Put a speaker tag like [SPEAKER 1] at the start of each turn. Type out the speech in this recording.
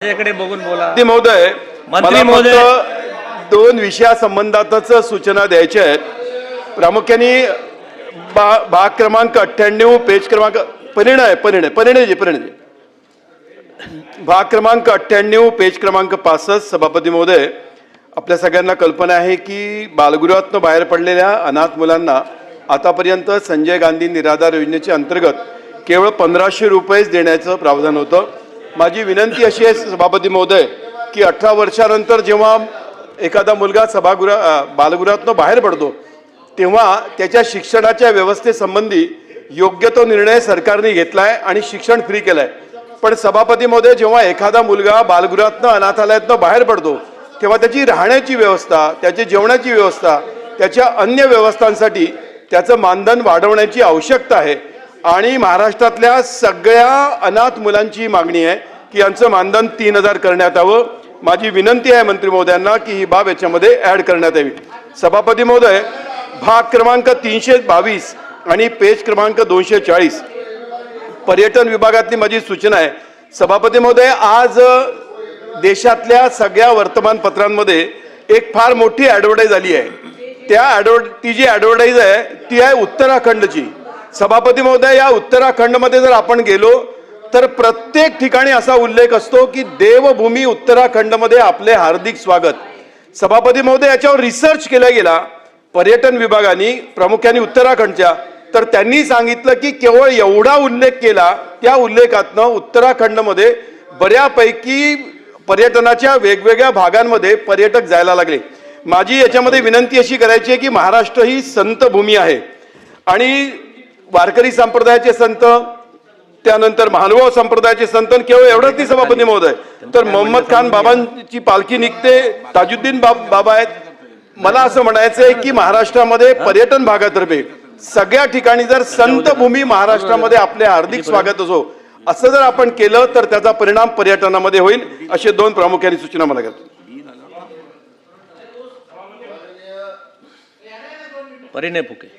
[SPEAKER 1] याकडे बघून बोला.
[SPEAKER 2] ते महोदय,
[SPEAKER 1] मंत्री महोदय,
[SPEAKER 2] दोन विषयासंबंधातच सूचना द्यायच्या आहेत. प्रामुख्याने भाग क्रमांक 98 पेज क्रमांक परिणय भाग क्रमांक 98 पेज क्रमांक 65. सभापती महोदय, आपल्या सगळ्यांना कल्पना आहे की बालगृहातून बाहेर पडलेल्या अनाथ मुलांना आतापर्यंत संजय गांधी निराधार योजनेच्या अंतर्गत केवळ 1500 रुपयेच देण्याचं प्रावधान होतं. माझी विनंती अशी आहे सभापती महोदय की 18 वर्षानंतर जेव्हा एखादा मुलगा बालगृहातून बाहेर पडतो तेव्हा त्याच्या शिक्षणाच्या व्यवस्थेसंबंधी योग्य तो निर्णय सरकारने घेतलाय आणि शिक्षण फ्री केलंय. पण सभापती महोदय, जेव्हा एखादा मुलगा बालगृहातून अनाथालयातून बाहेर पडतो तेव्हा त्याची राहण्याची व्यवस्था, त्याची जेवणाची व्यवस्था, त्याच्या अन्य व्यवस्थांसाठी त्याचं मानधन वाढवण्याची आवश्यकता आहे. आणि महाराष्ट्रातल्या सगळ्या अनाथ मुलांची मागणी आहे की यांचं मानधन 3000 करण्यात यावं. माझी विनंती आहे मंत्री महोदयांना की ही बाब याच्यामध्ये ऍड करण्यात यावी. सभापती महोदय, भाग क्रमांक 322 आणि पेज क्रमांक 240 पर्यटन विभागातली माझी सूचना आहे. सभापती महोदय, आज देशातल्या सगळ्या वर्तमानपत्रांमध्ये एक फार मोठी ॲडव्हर्टाईज आली आहे. ती जी ॲडव्हर्टाईज आहे ती आहे उत्तराखंडची. सभापती महोदय, या उत्तराखंडमध्ये जर आपण गेलो तर प्रत्येक ठिकाणी असा उल्लेख असतो की देवभूमी उत्तराखंडमध्ये आपले हार्दिक स्वागत. सभापती महोदय, याच्यावर रिसर्च केला गेला पर्यटन विभागाने, प्रामुख्याने उत्तराखंडच्या, तर त्यांनी सांगितलं की केवळ एवढा उल्लेख केला, त्या उल्लेखातनं उत्तराखंडमध्ये बऱ्यापैकी पर्यटनाच्या वेगवेगळ्या भागांमध्ये पर्यटक जायला लागले. माझी याच्यामध्ये विनंती अशी करायची आहे की महाराष्ट्र ही संत भूमी आहे आणि वारकरी संप्रदायाचे संत, त्यानंतर महानुभाव संप्रदायाचे संत, केवळ एवढंच नाही सभापती महोदय, तर मोहम्मद खान बाबांची पालखी निघते, ताजुद्दीन बाबा आहेत. मला असं म्हणायचं आहे की महाराष्ट्रामध्ये पर्यटन भागातर्फे सगळ्या ठिकाणी जर संत भूमी महाराष्ट्रामध्ये आपले हार्दिक स्वागत असो असं जर आपण केलं तर त्याचा परिणाम पर्यटनामध्ये होईल. असे दोन प्रामुख्याने सूचना मला करतो.
[SPEAKER 1] परिणय फुके.